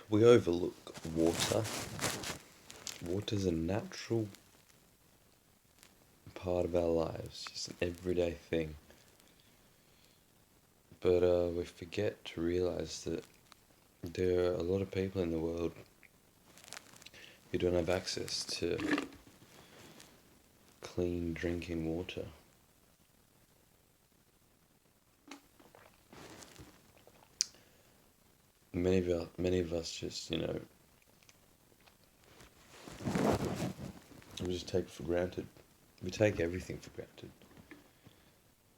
We overlook water. Water's a natural part of our lives, just an everyday thing. But we forget to realize that there are a lot of people in the world who don't have access to clean drinking water. Many of us just, we just take it for granted. We take everything for granted.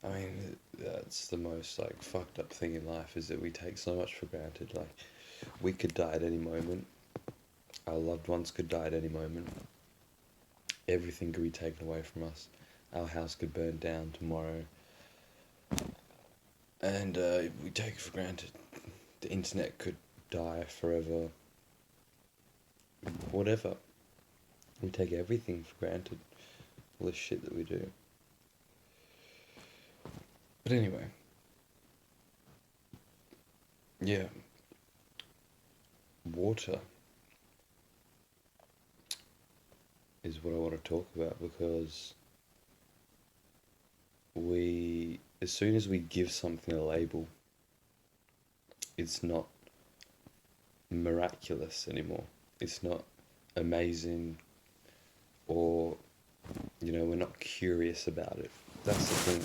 I mean, that's the most like fucked up thing in life is that we take so much for granted. Like, we could die at any moment. Our loved ones could die at any moment. Everything could be taken away from us. Our house could burn down tomorrow. And we take it for granted. The internet could die forever. Whatever. We take everything for granted. All the shit that we do. But anyway. Yeah. Water is what I want to talk about because as soon as we give something a label, it's not miraculous anymore. It's not amazing, or we're not curious about it. That's the thing.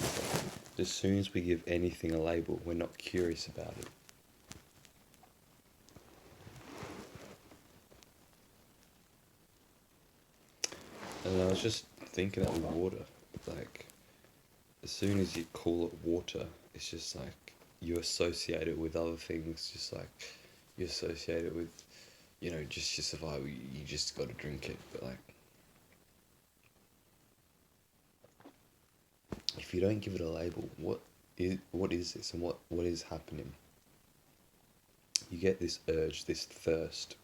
As soon as we give anything a label, we're not curious about it. And I was just thinking of water. Like, as soon as you call it water, it's just like you associate it with other things. Just like you associate it with, just your survival. You just got to drink it. But like, if you don't give it a label, what is this, and what is happening? You get this urge, this thirst,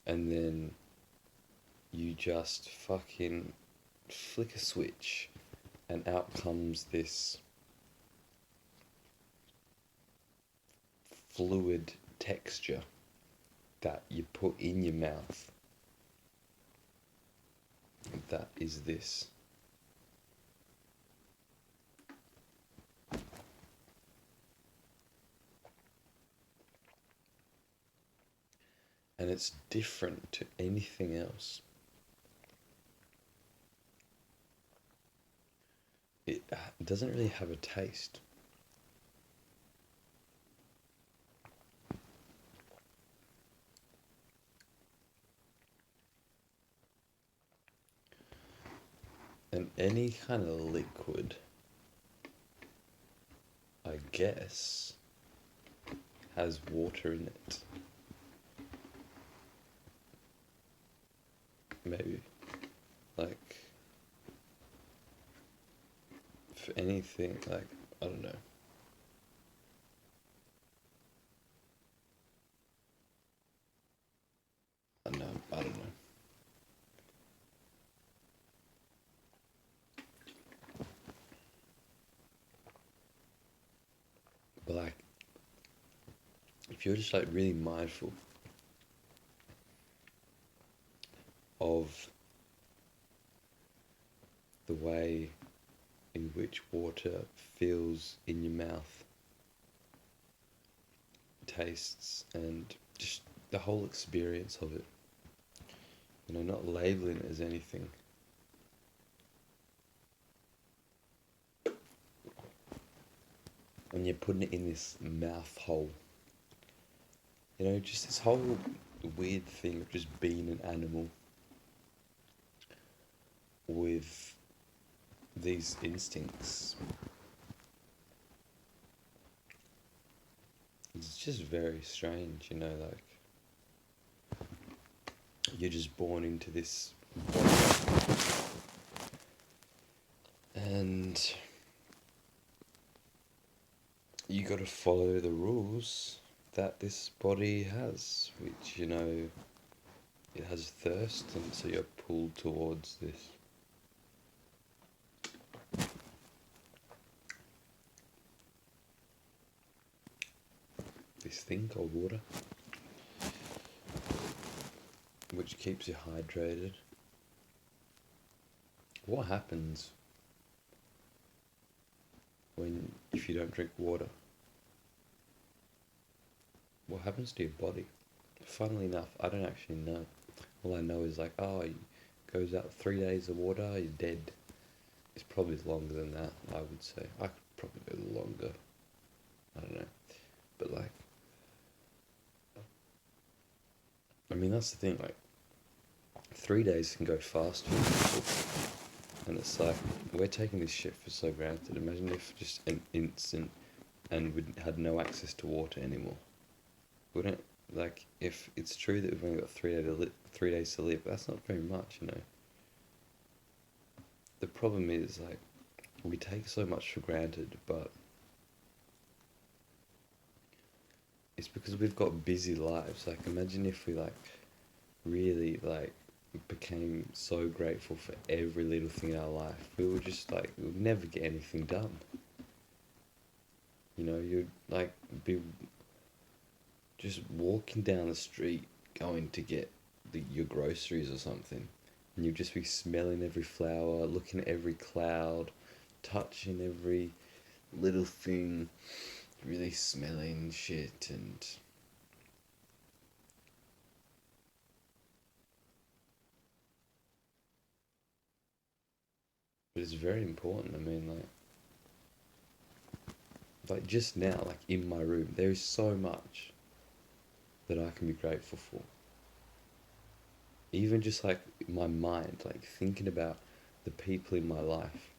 and then you just fucking flick a switch, and out comes this fluid texture that you put in your mouth. And that is this. And it's different to anything else. It doesn't really have a taste. And any kind of liquid, I guess, has water in it. Maybe. Like, for anything, like, I don't know. I don't know. But like, if you're just like really mindful of the way in which water feels in your mouth, tastes, and just the whole experience of it, not labeling it as anything. When you're putting it in this mouth hole, just this whole weird thing of just being an animal with these instincts. It's just very strange, like you're just born into this body and you got to follow the rules that this body has, which, it has thirst, and so you're pulled towards this thing called water. which keeps you hydrated. What happens when if you don't drink water? What happens to your body? Funnily enough, I don't actually know. All I know is like, oh, it goes out 3 days of water, you're dead. It's probably longer than that, I would say. I could probably go longer. I don't know. But like, I mean, that's the thing, like, 3 days can go fast for people. And it's like, we're taking this shit for so granted. Imagine if just an instant and we had no access to water anymore. Wouldn't, like, if it's true that we've only got 3 days to live, that's not very much, you know. The problem is, like, we take so much for granted, but it's because we've got busy lives. Like, imagine if we, like, really, like, became so grateful for every little thing in our life. We would just, like, we would never get anything done. You know, you'd, like, be just walking down the street going to get your groceries or something, and you'd just be smelling every flower, looking at every cloud, touching every little thing, really smelling shit. And but it's very important. I mean, like just now, like in my room, there is so much that I can be grateful for. Even just like my mind, like thinking about the people in my life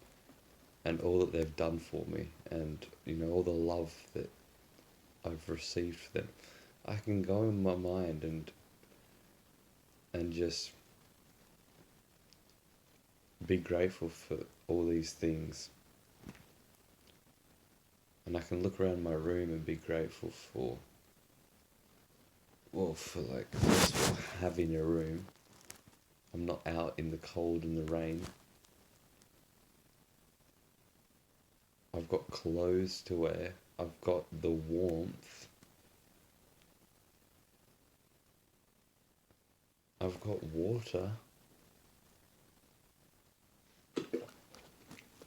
and all that they've done for me, and you know, all the love that I've received for them. I can go in my mind and just be grateful for all these things. And I can look around my room and be grateful for, well, for like, first of all, having a room. I'm not out in the cold and the rain. I've got clothes to wear. I've got the warmth. I've got water.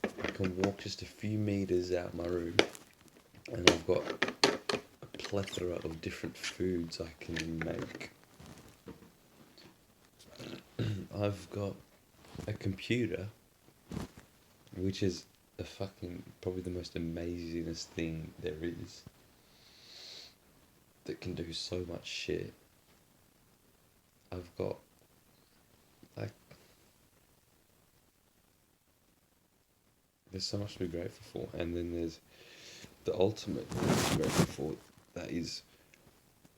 I can walk just a few meters out my room, and I've got a plethora of different foods I can make. I've got a computer, which is a fucking probably the most amazingest thing there is, that can do so much shit. I've got like there's so much to be grateful for, and then there's the ultimate thing to be grateful for, that is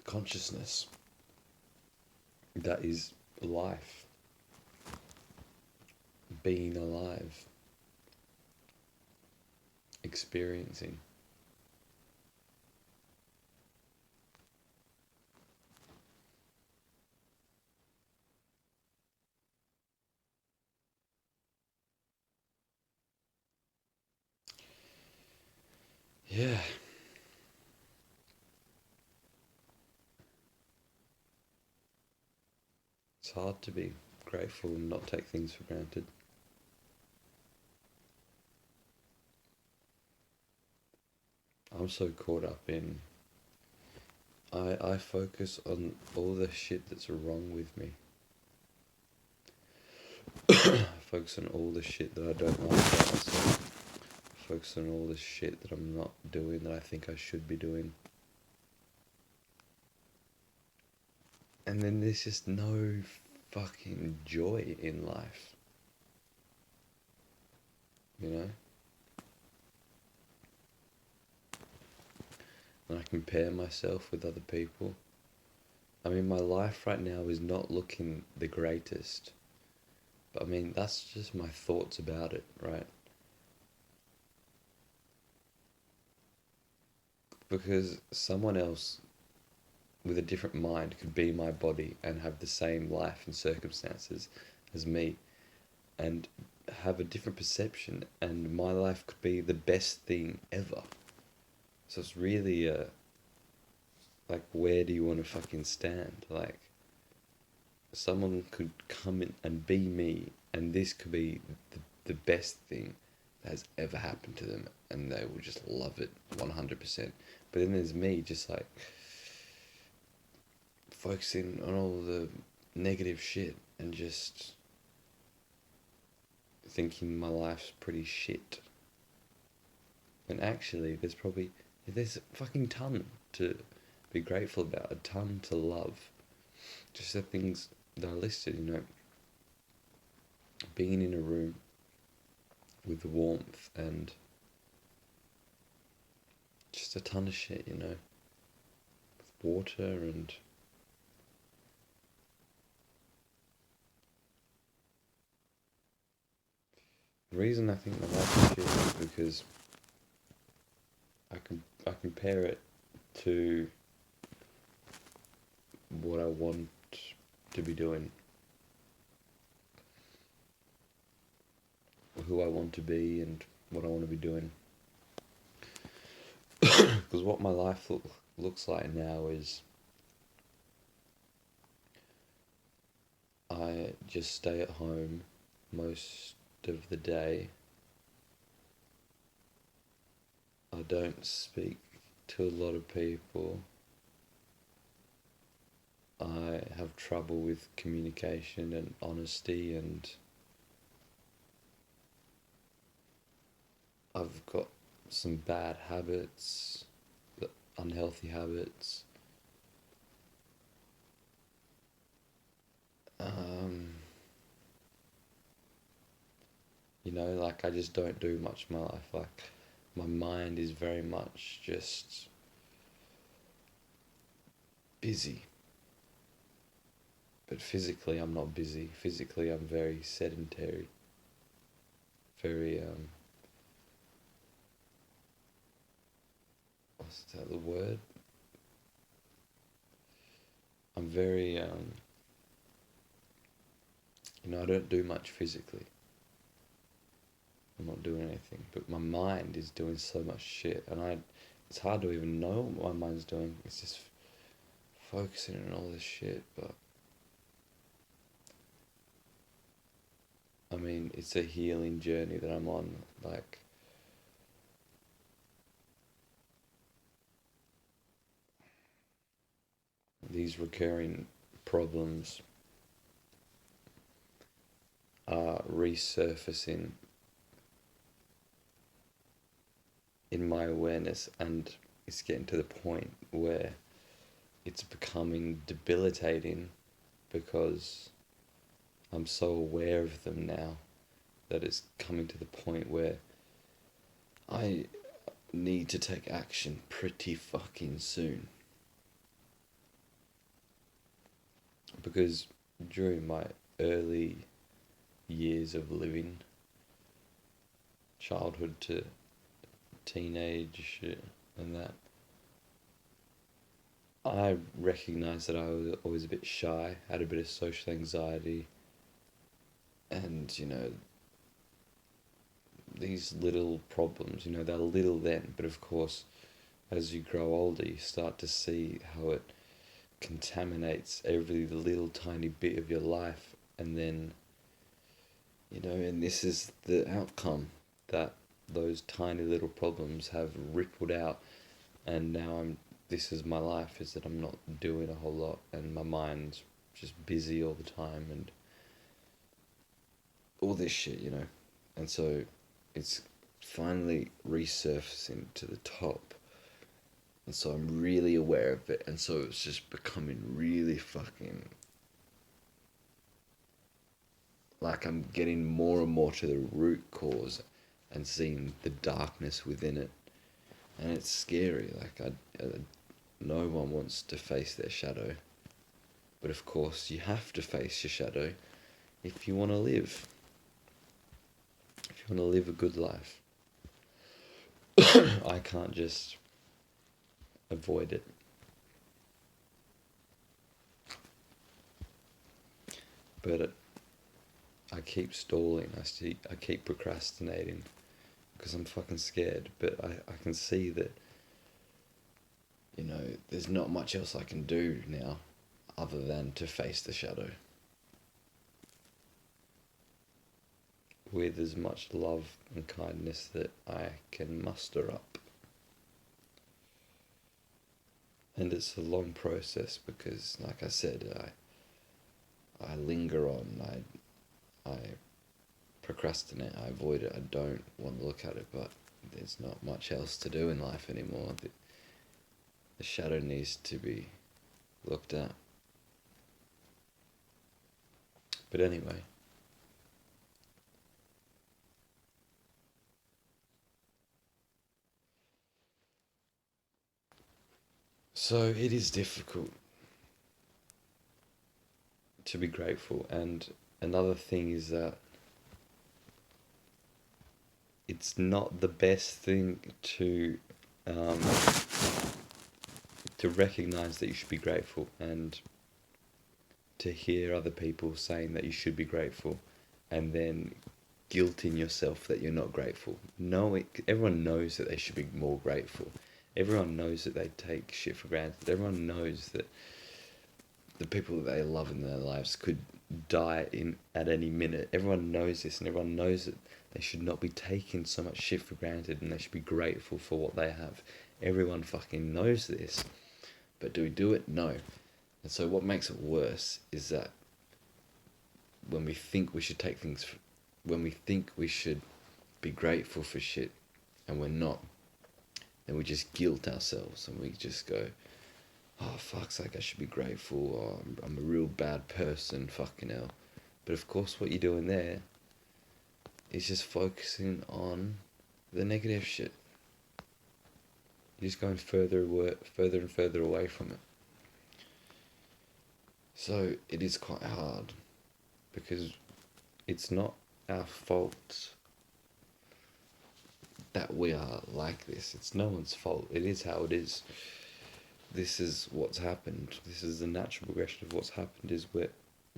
consciousness. That is life, being alive, experiencing. Yeah, it's hard to be grateful and not take things for granted. I'm so caught up in, I focus on all the shit that's wrong with me. I focus on all the shit that I don't like about myself. I focus on all the shit that I'm not doing that I think I should be doing. And then there's just no fucking joy in life. You know? And I compare myself with other people. I mean, my life right now is not looking the greatest. But I mean, that's just my thoughts about it, right? Because someone else with a different mind could be my body and have the same life and circumstances as me and have a different perception, and my life could be the best thing ever. So it's really like, where do you want to fucking stand? Like, someone could come in and be me, and this could be the best thing that has ever happened to them, and they will just love it 100%. But then there's me just like focusing on all the negative shit and just thinking my life's pretty shit. And actually, there's a fucking ton to be grateful about, a ton to love. Just the things that are listed, being in a room with warmth and just a ton of shit, with water and the reason I think my life is shit is because I compare it to what I want to be doing, who I want to be, and what I want to be doing. Because what my life looks like now is I just stay at home most of the day. I don't speak to a lot of people. I have trouble with communication and honesty, and I've got some bad habits, unhealthy habits. Like I just don't do much in my life. Like my mind is very much just busy. But physically I'm not busy. Physically I'm very sedentary. Very what's that the word? I'm very I don't do much physically. I'm not doing anything, but my mind is doing so much shit, and it's hard to even know what my mind's doing. It's just focusing on all this shit, but I mean, it's a healing journey that I'm on. Like, these recurring problems are resurfacing in my awareness, and it's getting to the point where it's becoming debilitating because I'm so aware of them now that it's coming to the point where I need to take action pretty fucking soon. Because during my early years of living, childhood to teenage and that, I recognised that I was always a bit shy, had a bit of social anxiety, and these little problems, they're little then, but of course, as you grow older, you start to see how it contaminates every little tiny bit of your life, and then, and this is the outcome that those tiny little problems have rippled out, and now this is my life, is that I'm not doing a whole lot, and my mind's just busy all the time, and all this shit, and so it's finally resurfacing to the top, and so I'm really aware of it, and so it's just becoming really fucking, like I'm getting more and more to the root cause and seeing the darkness within it, and it's scary. Like no one wants to face their shadow, but of course you have to face your shadow if you want to live. If you want to live a good life, I can't just avoid it. But I keep stalling. I keep procrastinating because I'm fucking scared. But I can see that, there's not much else I can do now other than to face the shadow. with as much love and kindness that I can muster up. And it's a long process because, like I said, I linger on, I procrastinate, I avoid it, I don't want to look at it, but there's not much else to do in life anymore. The shadow needs to be looked at. But anyway, so it is difficult to be grateful, and another thing is that it's not the best thing um, to recognize that you should be grateful and to hear other people saying that you should be grateful and then guilting yourself that you're not grateful. No, everyone knows that they should be more grateful. Everyone knows that they take shit for granted. Everyone knows that the people that they love in their lives could die at any minute. Everyone knows this, and everyone knows that they should not be taking so much shit for granted, and they should be grateful for what they have. Everyone fucking knows this, but do we do it? No. And so what makes it worse is that when we think we should take things, when we think we should be grateful for shit, and we're not, then we just guilt ourselves, and we just go, oh, fuck's sake, I should be grateful, or I'm a real bad person, fucking hell. But of course what you're doing there is just focusing on the negative shit. You're just going further and further away from it. So it is quite hard, because it's not our fault that we are like this. It's no one's fault. It is how it is. This is what's happened. This is the natural progression of what's happened, is we're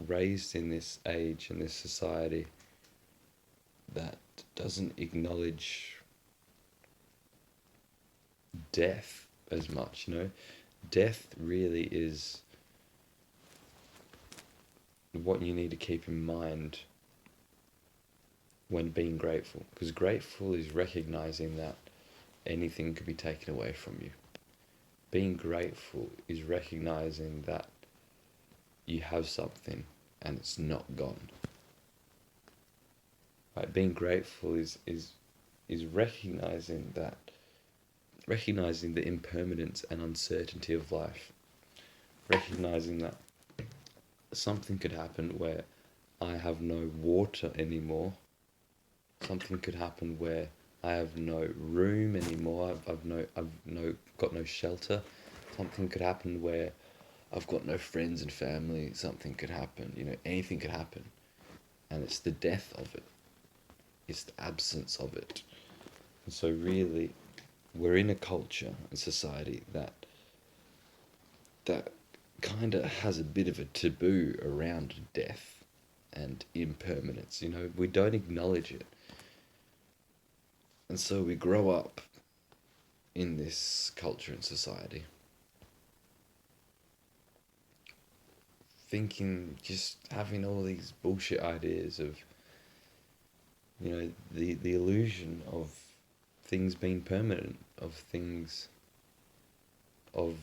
raised in this age, in this society that doesn't acknowledge death as much, you know. Death really is what you need to keep in mind when being grateful, because grateful is recognizing that anything could be taken away from you. Being grateful is recognizing that you have something and it's not gone. Right? Being grateful is recognizing the impermanence and uncertainty of life. Recognizing that something could happen where I have no water anymore. Something could happen where I have no room anymore. I've got no shelter. Something could happen where I've got no friends and family. Something could happen. You know, anything could happen, and it's the death of it. It's the absence of it. And so, really, we're in a culture and society that kind of has a bit of a taboo around death and impermanence. You know, we don't acknowledge it. And so we grow up in this culture and society thinking, just having all these bullshit ideas of, you know, the illusion of things being permanent, of things, of,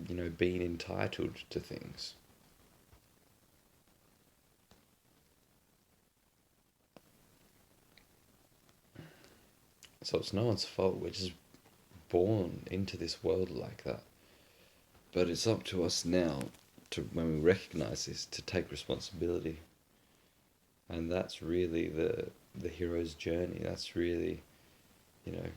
you know, being entitled to things. So it's no one's fault. We're just born into this world like that. But it's up to us now, to when we recognize this, to take responsibility. And that's really the hero's journey. That's really, you know,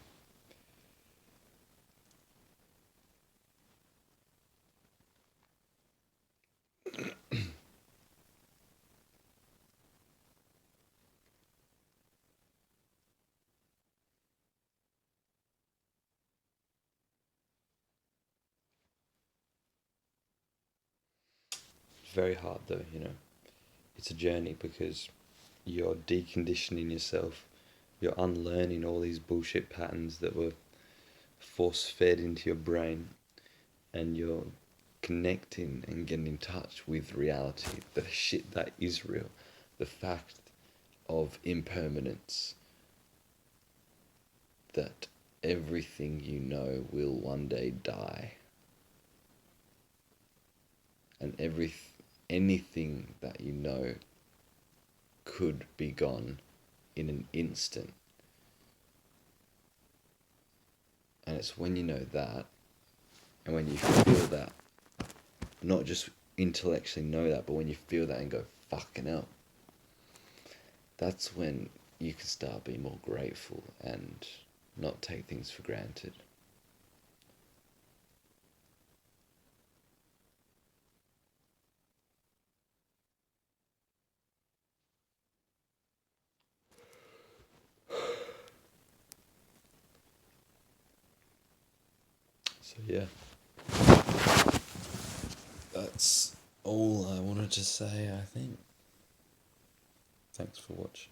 it's very hard though, you know. It's a journey because you're deconditioning yourself. You're unlearning all these bullshit patterns that were force fed into your brain, and you're connecting and getting in touch with reality, the shit that is real, the fact of impermanence, that everything you know will one day die, and anything that you know could be gone in an instant. And it's when you know that, and when you feel that, not just intellectually know that, but when you feel that and go, fucking hell, that's when you can start being more grateful and not take things for granted. So yeah, that's all I wanted to say, I think. Thanks for watching.